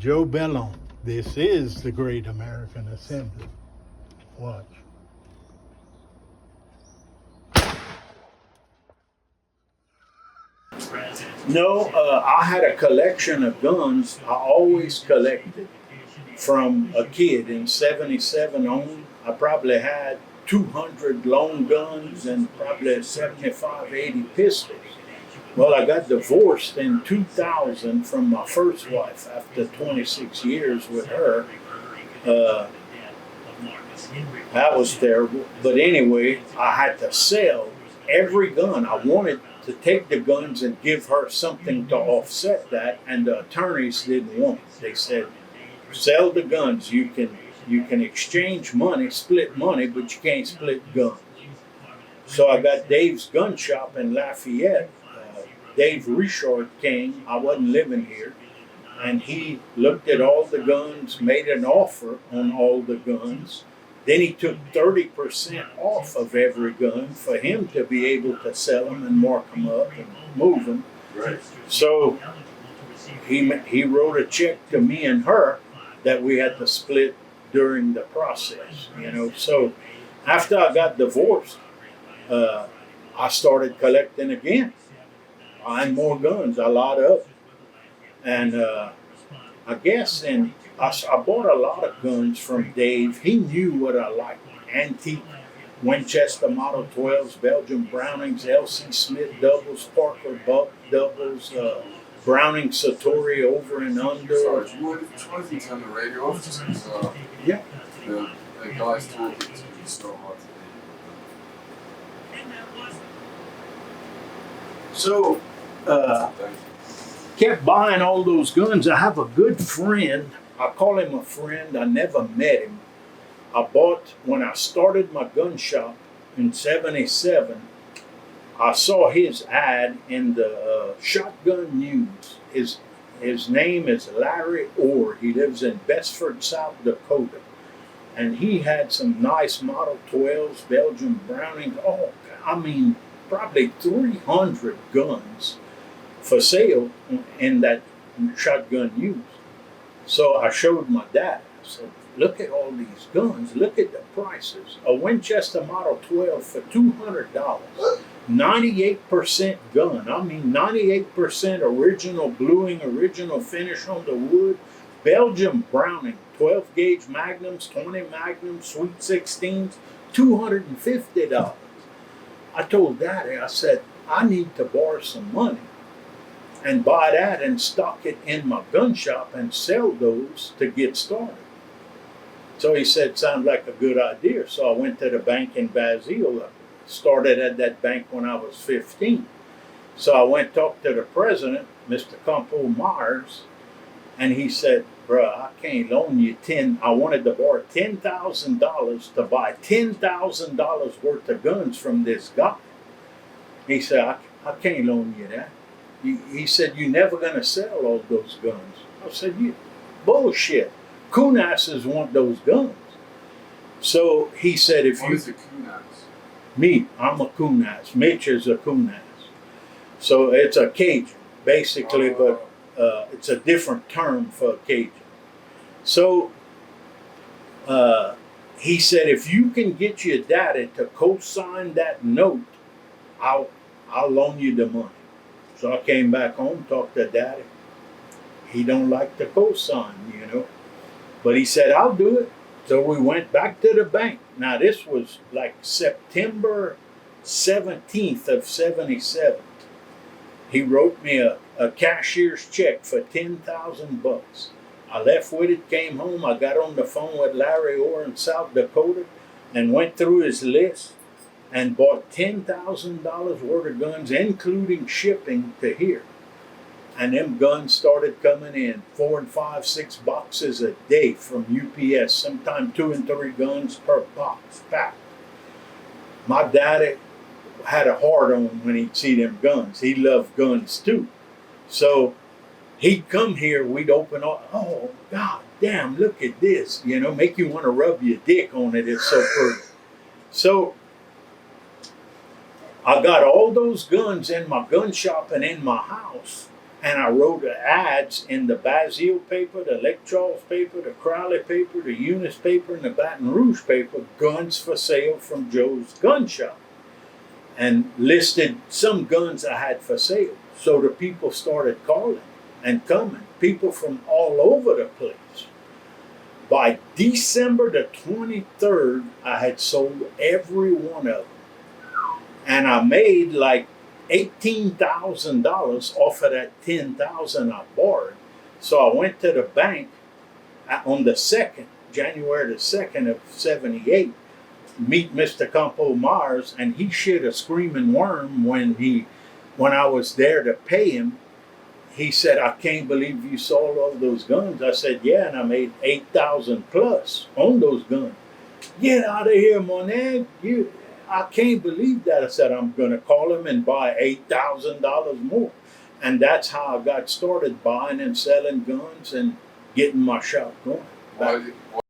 Joe Bellon. This is the Great American Assembly. Watch. No, I had a collection of guns. I always collected from a kid in 77 on. I probably had 200 long guns and probably 75, 80 pistols. Well, I got divorced in 2000 from my first wife after 26 years with her. Uh, that was terrible. But anyway, I had to sell every gun. I wanted to take the guns and give her something to offset that, and the attorneys didn't want it. They said, sell the guns. You can exchange money, split money, but you can't split guns. So I got Dave's gun shop in Lafayette. Dave Richard came. I wasn't living here. And he looked at all the guns, made an offer on all the guns. Then he took 30% off of every gun for him to be able to sell them and mark them up and move them. Right. So he wrote a check to me and her that we had to split during the process. So after I got divorced, I started collecting again. Buying more guns, a lot of them. And I guess I bought a lot of guns from Dave. He knew what I liked. Antique Winchester Model 12s, Belgian Brownings, L.C. Smith doubles, Parker Buck doubles, Browning Satori over and under. Sorry, do you want to turn the radio off? Just because Yeah. the guys talking to me so hard today. So, kept buying all those guns. I have a good friend. I call him a friend. I never met him. I bought, when I started my gun shop in 77, I saw his ad in the Shotgun News. His name is Larry Orr. He lives in Bedford, South Dakota. And he had some nice Model 12s, Belgian Brownings. Probably 300 guns for sale in that Shotgun News. So I showed my dad. I said, look at all these guns. Look at the prices. A Winchester Model 12 for $200. 98% gun. 98% original bluing, original finish on the wood. Belgian Browning, 12 gauge Magnums, 20 Magnums, Sweet 16s, $250. I told Daddy, I said, I need to borrow some money and buy that and stock it in my gun shop and sell those to get started. So he said, sounds like a good idea. So I went to the bank in Basile. I started at that bank when I was 15. So I went talk to the president, Mr. Campo Myers, and he said, bruh, I can't loan you I wanted to borrow $10,000 to buy $10,000 worth of guns from this guy. He said, I can't loan you that. He said, you're never going to sell all those guns. I said, you bullshit. Coonasses want those guns. So he said, What is a Coonass? Me, I'm a Coonass. Mitch is a Coonass. So it's a Cajun, basically, but it's a different term for a Cajun. So he said, if you can get your daddy to co-sign that note, I'll loan you the money. So I came back home, talked to Daddy. He don't like to co-sign, But he said, I'll do it. So we went back to the bank. Now this was like September 17th of 77. He wrote me a cashier's check for $10,000. I left with it, came home. I got on the phone with Larry Orr in South Dakota and went through his list and bought $10,000 worth of guns, including shipping to here. And them guns started coming in, 4 and 5, 6 boxes a day from UPS, sometimes 2 and 3 guns per box packed. My daddy had a hard on when he'd see them guns. He loved guns too. So he'd come here, we'd open up, oh, God damn, look at this, make you want to rub your dick on it. It's so pretty. So I got all those guns in my gun shop and in my house. And I wrote ads in the Basile paper, the Lake Charles paper, the Crowley paper, the Eunice paper, and the Baton Rouge paper, guns for sale from Joe's gun shop, and listed some guns I had for sale. So the people started calling and coming, people from all over the place. By December the 23rd, I had sold every one of them. And I made like $18,000 off of that $10,000 I borrowed. So I went to the bank on the 2nd, January the 2nd of 78, meet Mr. Campo Mars, and he shit a screaming worm when I was there to pay him. He said, "I can't believe you sold all those guns." I said, "Yeah, and I made 8,000 plus on those guns." "Get out of here, Monet. I can't believe that." I said, "I'm going to call him and buy $8,000 more." And that's how I got started buying and selling guns and getting my shop going. Why